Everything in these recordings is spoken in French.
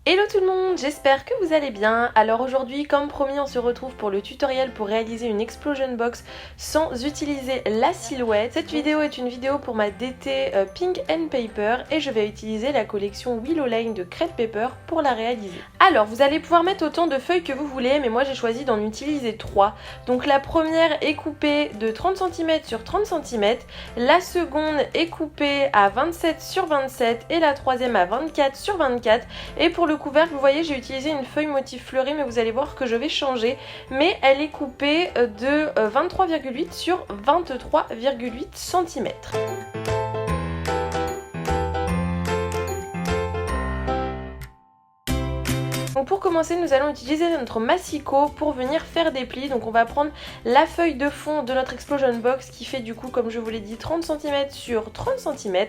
Hello tout le monde, j'espère que vous allez bien. Alors aujourd'hui, comme promis, on se retrouve pour le tutoriel pour réaliser une explosion box sans utiliser la silhouette. Cette vidéo est une vidéo pour ma DT Pink and Paper et je vais utiliser la collection Willow Line de Crate Paper pour la réaliser. Alors vous allez pouvoir mettre autant de feuilles que vous voulez, mais moi j'ai choisi d'en utiliser 3. Donc la première est coupée de 30 cm sur 30 cm, la seconde est coupée à 27 sur 27 et la troisième à 24 sur 24. Et pour le couvercle, vous voyez, j'ai utilisé une feuille motif fleuri, mais vous allez voir que je vais changer. Mais elle est coupée de 23,8 sur 23,8 cm. Donc pour commencer, nous allons utiliser notre massicot pour venir faire des plis. Donc on va prendre la feuille de fond de notre explosion box qui fait du coup, comme je vous l'ai dit, 30 cm sur 30 cm.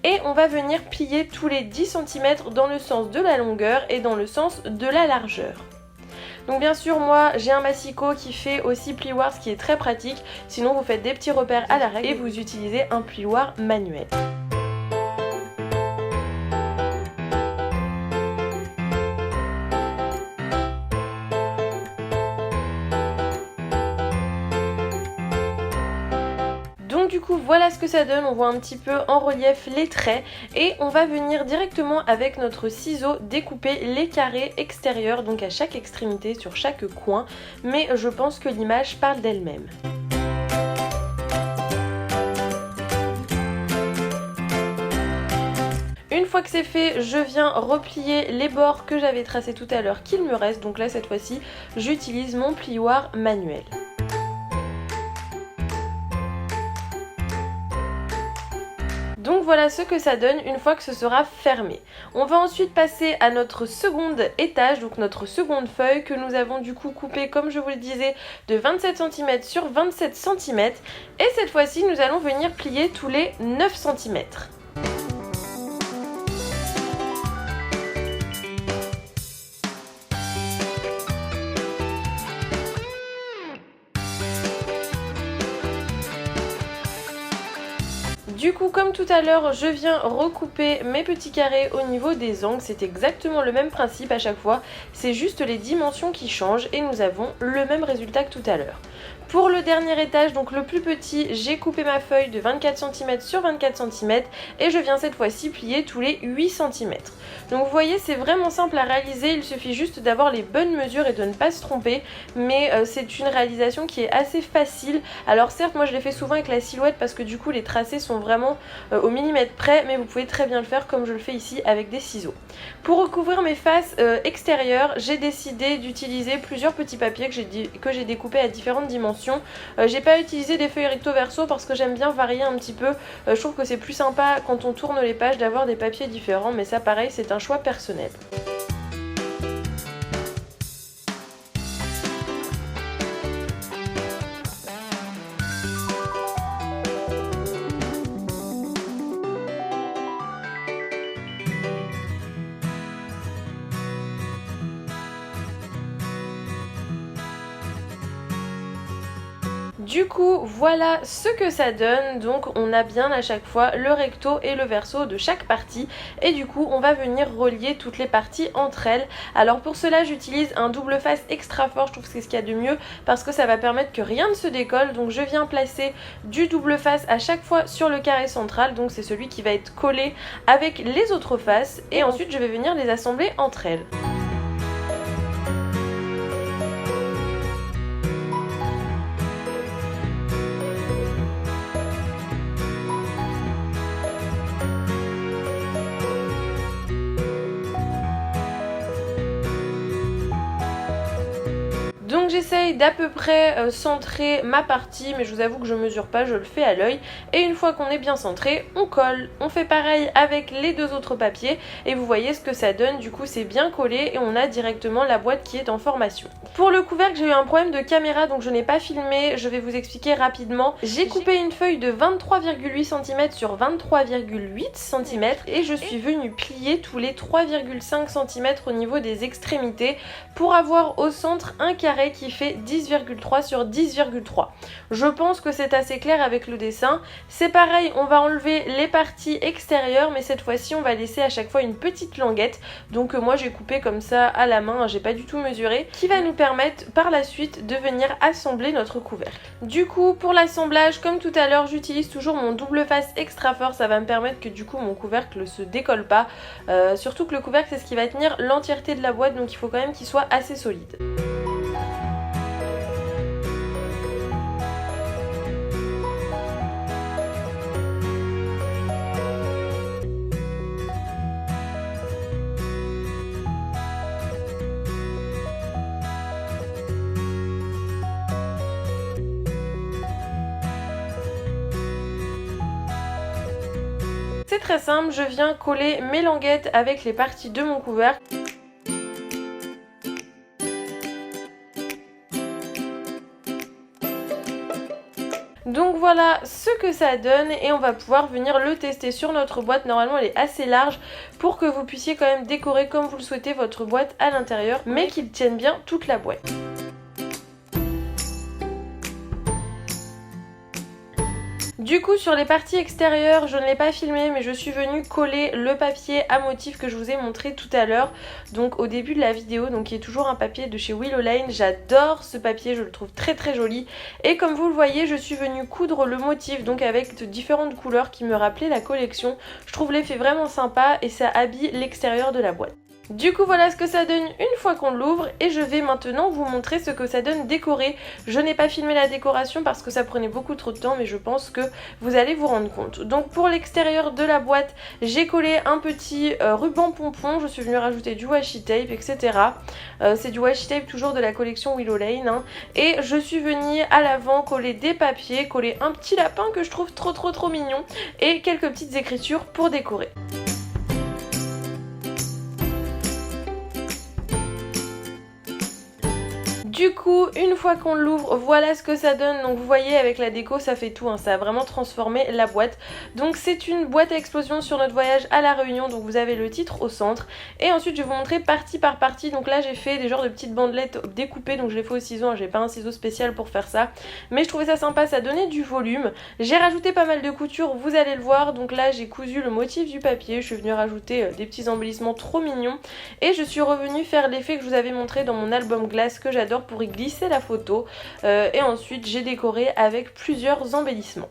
Et on va venir plier tous les 10 cm dans le sens de la longueur et dans le sens de la largeur. Donc bien sûr, moi j'ai un massicot qui fait aussi plioir, ce qui est très pratique. Sinon vous faites des petits repères à la règle et vous utilisez un plioir manuel. Donc du coup voilà ce que ça donne, on voit un petit peu en relief les traits et on va venir directement avec notre ciseau découper les carrés extérieurs, donc à chaque extrémité, sur chaque coin, mais je pense que l'image parle d'elle-même. Une fois que c'est fait, je viens replier les bords que j'avais tracés tout à l'heure qu'il me reste, donc là cette fois-ci j'utilise mon plioir manuel. Donc voilà ce que ça donne une fois que ce sera fermé. On va ensuite passer à notre second étage, donc notre seconde feuille que nous avons du coup coupée, comme je vous le disais, de 27 cm sur 27 cm. Et cette fois-ci, nous allons venir plier tous les 9 cm. Du coup, comme tout à l'heure, je viens recouper mes petits carrés au niveau des angles. C'est exactement le même principe à chaque fois. C'est juste les dimensions qui changent et nous avons le même résultat que tout à l'heure. Pour le dernier étage, donc le plus petit, j'ai coupé ma feuille de 24 cm sur 24 cm et je viens cette fois-ci plier tous les 8 cm. Donc vous voyez, c'est vraiment simple à réaliser, il suffit juste d'avoir les bonnes mesures et de ne pas se tromper, mais c'est une réalisation qui est assez facile. Alors certes, moi je l'ai fait souvent avec la silhouette parce que du coup les tracés sont vraiment au millimètre près, mais vous pouvez très bien le faire comme je le fais ici avec des ciseaux. Pour recouvrir mes faces extérieures, j'ai décidé d'utiliser plusieurs petits papiers que j'ai découpés à différentes dimensions. J'ai pas utilisé des feuilles recto verso parce que j'aime bien varier un petit peu. Je trouve que c'est plus sympa quand on tourne les pages d'avoir des papiers différents, mais ça pareil c'est un choix personnel. Du coup, voilà ce que ça donne. Donc on a bien à chaque fois le recto et le verso de chaque partie. Et du coup, on va venir relier toutes les parties entre elles. Alors pour cela, j'utilise un double face extra fort. Je trouve que c'est ce qu'il y a de mieux parce que ça va permettre que rien ne se décolle. Donc je viens placer du double face à chaque fois sur le carré central. Donc c'est celui qui va être collé avec les autres faces. Et ensuite, je vais venir les assembler entre elles. Donc j'essaye d'à peu près centrer ma partie, mais je vous avoue que je mesure pas, je le fais à l'œil. Et une fois qu'on est bien centré, on colle. On fait pareil avec les deux autres papiers et vous voyez ce que ça donne. Du coup c'est bien collé et on a directement la boîte qui est en formation. Pour le couvercle, j'ai eu un problème de caméra donc je n'ai pas filmé, je vais vous expliquer rapidement. J'ai coupé une feuille de 23,8 cm sur 23,8 cm et je suis venue plier tous les 3,5 cm au niveau des extrémités pour avoir au centre un carré qui qui fait 10,3 sur 10,3. Je pense que c'est assez clair avec le dessin. C'est pareil, on va enlever les parties extérieures, mais cette fois-ci on va laisser à chaque fois une petite languette. Donc moi j'ai coupé comme ça à la main, j'ai pas du tout mesuré, qui va nous permettre par la suite de venir assembler notre couvercle. Du coup pour l'assemblage, comme tout à l'heure, j'utilise toujours mon double face extra fort, ça va me permettre que du coup mon couvercle se décolle pas. Surtout que le couvercle c'est ce qui va tenir l'entièreté de la boîte, donc il faut quand même qu'il soit assez solide. C'est très simple, je viens coller mes languettes avec les parties de mon couvercle. Donc voilà ce que ça donne et on va pouvoir venir le tester sur notre boîte. Normalement elle est assez large pour que vous puissiez quand même décorer comme vous le souhaitez votre boîte à l'intérieur, mais qu'il tienne bien toute la boîte. Du coup sur les parties extérieures, je ne l'ai pas filmé mais je suis venue coller le papier à motif que je vous ai montré tout à l'heure, donc au début de la vidéo, donc qui est toujours un papier de chez Willow Lane. J'adore ce papier, je le trouve très très joli, et comme vous le voyez je suis venue coudre le motif donc avec de différentes couleurs qui me rappelaient la collection. Je trouve l'effet vraiment sympa et ça habille l'extérieur de la boîte. Du coup voilà ce que ça donne une fois qu'on l'ouvre et je vais maintenant vous montrer ce que ça donne décoré. Je n'ai pas filmé la décoration parce que ça prenait beaucoup trop de temps, mais je pense que vous allez vous rendre compte. Donc pour l'extérieur de la boîte, j'ai collé un petit ruban pompon, je suis venue rajouter du washi tape, etc. C'est du washi tape toujours de la collection Willow Lane, hein. Et je suis venue à l'avant coller des papiers, coller un petit lapin que je trouve trop mignon et quelques petites écritures pour décorer. Du coup, une fois qu'on l'ouvre, voilà ce que ça donne. Donc vous voyez avec la déco ça fait tout, hein. Ça a vraiment transformé la boîte. Donc c'est une boîte à explosion sur notre voyage à La Réunion. Donc vous avez le titre au centre. Et ensuite je vais vous montrer partie par partie. Donc là j'ai fait des genres de petites bandelettes découpées. Donc je l'ai fait au ciseau, hein. J'ai pas un ciseau spécial pour faire ça. Mais je trouvais ça sympa, ça donnait du volume. J'ai rajouté pas mal de couture, vous allez le voir. Donc là j'ai cousu le motif du papier. Je suis venue rajouter des petits embellissements trop mignons. Et je suis revenue faire l'effet que je vous avais montré dans mon album glace que j'adore pour y glisser la photo, et ensuite j'ai décoré avec plusieurs embellissements.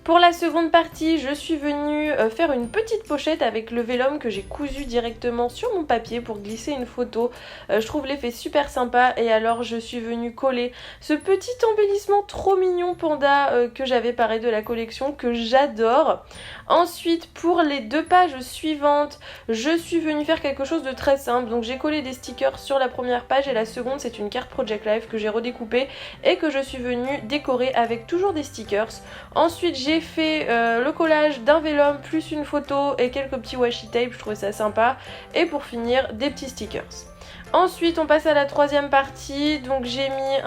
Pour la seconde partie, je suis venue faire une petite pochette avec le vélum que j'ai cousu directement sur mon papier pour glisser une photo. Je trouve l'effet super sympa et alors je suis venue coller ce petit embellissement trop mignon panda que j'avais pareil de la collection que j'adore. Ensuite pour les deux pages suivantes, je suis venue faire quelque chose de très simple. Donc j'ai collé des stickers sur la première page et la seconde c'est une carte Project Life que j'ai redécoupée et que je suis venue décorer avec toujours des stickers. Ensuite j'ai fait le collage d'un vélum plus une photo et quelques petits washi tape, je trouvais ça sympa. Et pour finir, des petits stickers. Ensuite on passe à la troisième partie, donc j'ai mis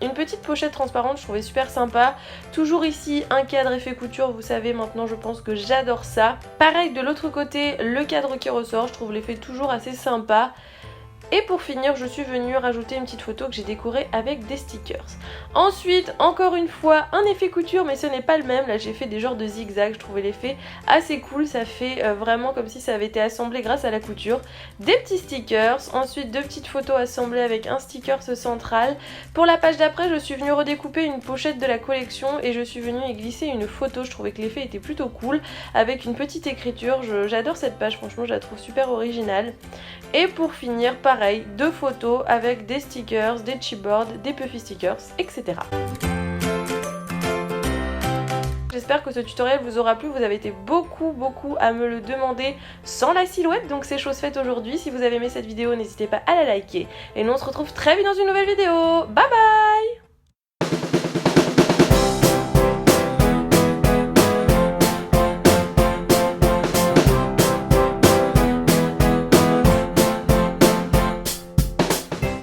une petite pochette transparente, je trouvais super sympa. Toujours ici un cadre effet couture, vous savez maintenant je pense que j'adore ça. Pareil de l'autre côté, le cadre qui ressort, je trouve l'effet toujours assez sympa. Et pour finir, je suis venue rajouter une petite photo que j'ai décorée avec des stickers. Ensuite, encore une fois, un effet couture, mais ce n'est pas le même. Là, j'ai fait des genres de zigzags. Je trouvais l'effet assez cool. Ça fait vraiment comme si ça avait été assemblé grâce à la couture. Des petits stickers. Ensuite, deux petites photos assemblées avec un sticker central. Pour la page d'après, je suis venue redécouper une pochette de la collection et je suis venue y glisser une photo. Je trouvais que l'effet était plutôt cool avec une petite écriture. J'adore cette page, franchement, je la trouve super originale. Et pour finir, pareil, deux photos avec des stickers, des chipboards, des puffy stickers, etc. J'espère que ce tutoriel vous aura plu, vous avez été beaucoup à me le demander sans la silhouette, donc c'est chose faite aujourd'hui. Si vous avez aimé cette vidéo, n'hésitez pas à la liker. Et nous on se retrouve très vite dans une nouvelle vidéo. Bye bye!